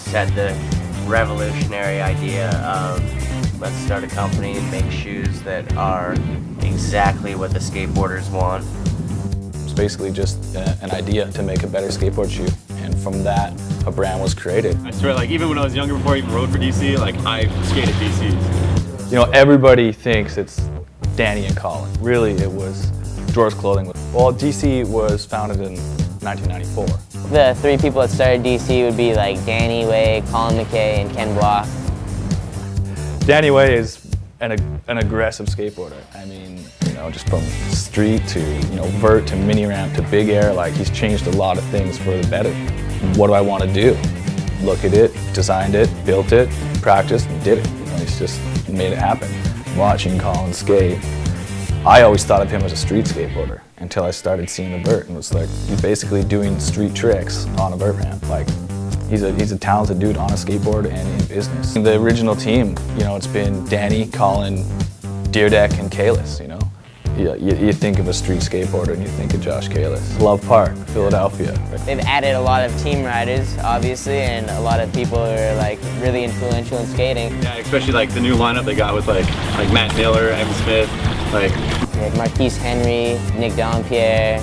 just had the revolutionary idea of let's start a company and make shoes that are exactly what the skateboarders want. It's basically just an idea to make a better skateboard shoe, and from that, a brand was created. I swear, like even when I was younger, before I even rode for DC, like I skated DCs. You know, everybody thinks it's Danny and Colin. Really, it was Drawers Clothing. Well, DC was founded in 1994. The three people that started DC would be like Danny Way, Colin McKay, and Ken Block. Danny Way is an aggressive skateboarder. I mean, you know, just from street to, you know, vert to mini ramp to big air, like he's changed a lot of things for the better. What do I want to do? Look at it, designed it, built it, practiced, and did it. You know, he's just made it happen. Watching Colin skate, I always thought of him as a street skateboarder until I started seeing the vert, and it was like, he's basically doing street tricks on a vert ramp. Like, he's a talented dude on a skateboard and in business. The original team, you know, it's been Danny, Colin, Deerdeck, and Kalis, you know. You think of a street skateboarder and you think of Josh Kalis. Love Park, Philadelphia. They've added a lot of team riders, obviously, and a lot of people who are like really influential in skating. Yeah, especially like the new lineup they got with like Matt Miller, Evan Smith, like Marquise Henry, Nick Dompierre.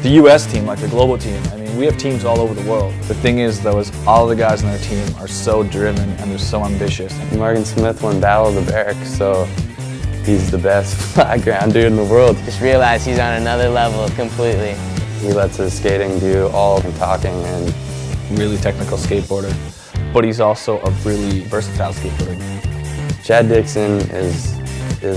The US team, like the global team, I mean, we have teams all over the world. The thing is, though, is all the guys on our team are so driven and they're so ambitious. Morgan Smith won Battle of the Barracks, so he's the best flat ground dude in the world. Just realized he's on another level completely. He lets his skating do all the talking, and Really technical skateboarder, but he's also a really versatile skateboarder. Chad Dixon is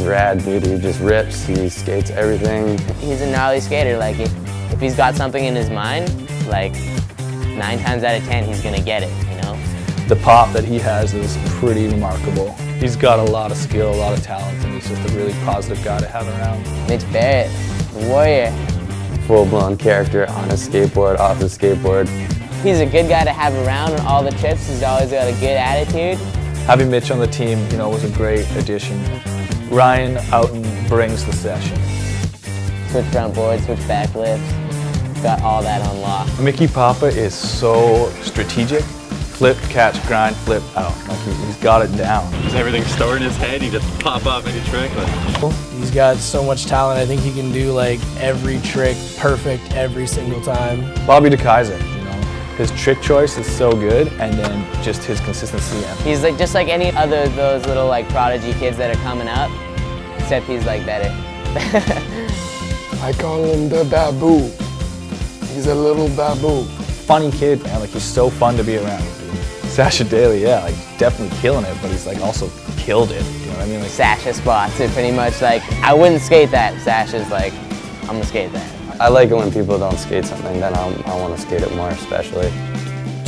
rad, dude. He just rips, he skates everything. He's a gnarly skater. Like if he's got something in his mind, like 9 times out of 10 he's gonna get it, you know? The pop that he has is pretty remarkable. He's got a lot of skill, a lot of talent, and he's just a really positive guy to have around. Mitch Barrett, the warrior. Full-blown character on his skateboard, off his skateboard. He's a good guy to have around on all the trips. He's always got a good attitude. Having Mitch on the team, you know, was a great addition. Ryan Outen brings the session. Switch front board, switch back lifts. Got all that on lock. Mickey Papa is so strategic. Flip, catch, grind, flip, out. Like he's got it down. just everything stored in his head. He just pop up any trick. Like. He's got so much talent. I think he can do like every trick perfect every single time. Bobby DeKaiser, you know, his trick choice is so good, and then just his consistency. He's like just like any other those little like prodigy kids that are coming up, except he's like better. I call him the baboo. He's a little baboo. Funny kid, man. Like he's so fun to be around. Sasha Daly, yeah, like definitely killing it, but he's like also killed it. You know what I mean? Like, Sasha spots it pretty much. Like I wouldn't skate that. Sasha's like, I'm gonna skate that. I like it when people don't skate something, then I want to skate it more, especially.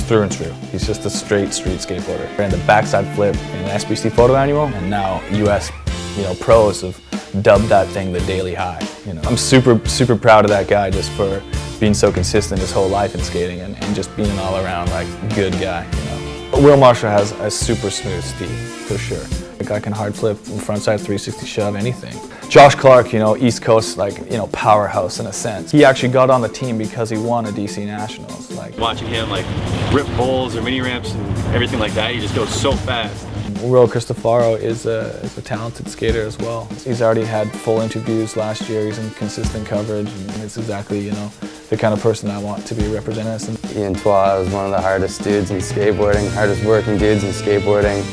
it's through and through. He's just a straight street skateboarder. And the backside flip in the SBC photo annual, and now US, you know, pros have dubbed that thing the daily high. You know, I'm super proud of that guy just for being so consistent his whole life in skating and just being an all-around like good guy. You know. But Will Marshall has a super smooth steed for sure. The guy can hard flip from frontside 360 shove anything. Josh Clark, you know, East Coast, like, you know, powerhouse in a sense. He actually got on the team because he won a DC Nationals. Like Watching him like rip bowls or mini ramps and everything like that, he just goes so fast. Will Cristofaro is a talented skater as well. He's already had full interviews last year. He's in consistent coverage, and it's exactly, you know, the kind of person I want to be representing us. Ian Twa is one of the hardest dudes in skateboarding, hardest working dudes in skateboarding.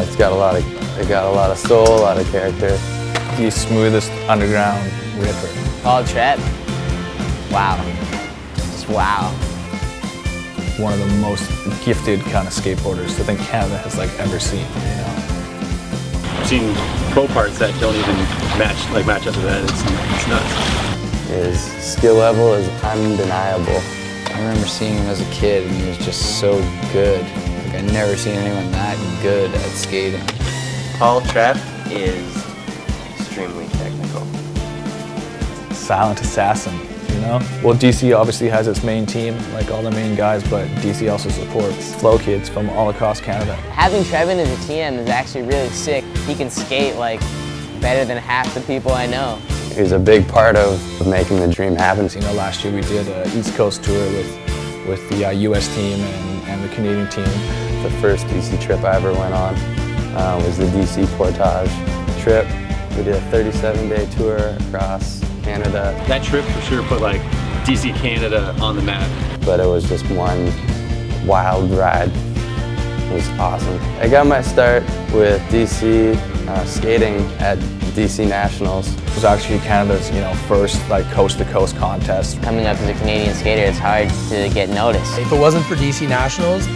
It's got a lot of soul, a lot of character. The smoothest underground ripper. Paul Trepp. Wow. Just wow. One of the most gifted kind of skateboarders I think Canada has like ever seen. You know. I've seen pro parts that don't even match up to that. It's nuts. His skill level is undeniable. I remember seeing him as a kid, and he was just so good. Like, I'd never seen anyone that good at skating. Paul Trepp is extremely technical. Silent assassin, you know? Well, DC obviously has its main team, like all the main guys, but DC also supports flow kids from all across Canada. Having Trevin as a TM is actually really sick. He can skate like better than half the people I know. He's a big part of making the dream happen. You know, last year we did an East Coast tour with the US team and the Canadian team. The first DC trip I ever went on was the DC Portage trip. We did a 37-day tour across Canada. That trip for sure put like DC Canada on the map. But it was just one wild ride. It was awesome. I got my start with DC skating at DC Nationals. It was actually Canada's, first like coast-to-coast contest. Coming up as a Canadian skater, it's hard to get noticed. If it wasn't for DC Nationals,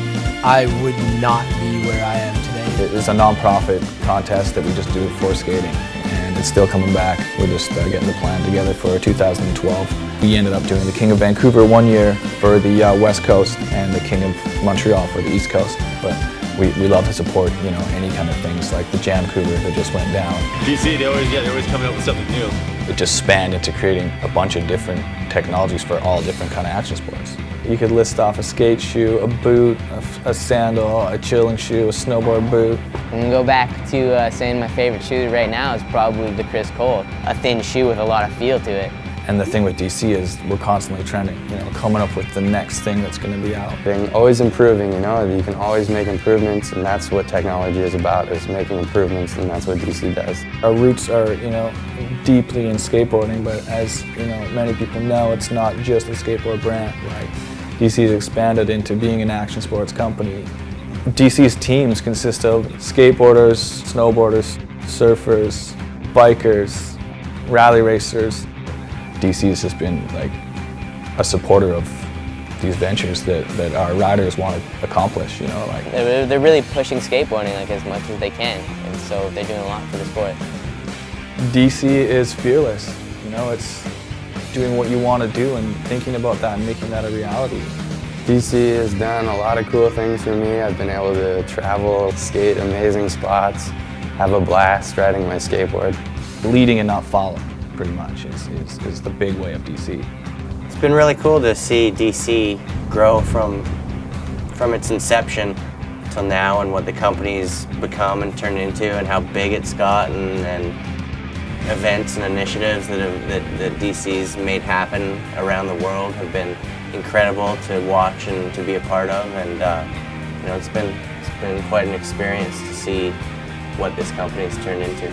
I would not be where I am today. It's a non-profit contest that we just do for skating, and it's still coming back. We're just getting the plan together for 2012. We ended up doing the King of Vancouver one year for the West Coast and the King of Montreal for the East Coast. But we love to support, any kind of things like the Jam Cougar that just went down. DC, they're always coming up with something new. It just spanned into creating a bunch of different technologies for all different kind of action sports. You could list off a skate shoe, a boot, a sandal, a chilling shoe, a snowboard boot. I'm gonna go back to saying my favorite shoe right now is probably the Chris Cole. A thin shoe with a lot of feel to it. And the thing with DC is we're constantly trying to, coming up with the next thing that's going to be out. Being always improving, you can always make improvements, and that's what technology is about, is making improvements, and that's what DC does. Our roots are, deeply in skateboarding, but as, many people know, it's not just a skateboard brand. Like, DC has expanded into being an action sports company. DC's teams consist of skateboarders, snowboarders, surfers, bikers, rally racers. DC has just been like a supporter of these ventures that our riders want to accomplish, They're really pushing skateboarding as much as they can, and so they're doing a lot for the sport. DC is fearless, it's doing what you want to do and thinking about that and making that a reality. DC has done a lot of cool things for me. I've been able to travel, skate amazing spots, have a blast riding my skateboard. Leading and not following, pretty much, is the big way of DC. It's been really cool to see DC grow from its inception till now, and what the company's become and turned into, and how big it's gotten, and events and initiatives that DC's made happen around the world have been incredible to watch and to be a part of, and it's been quite an experience to see what this company's turned into.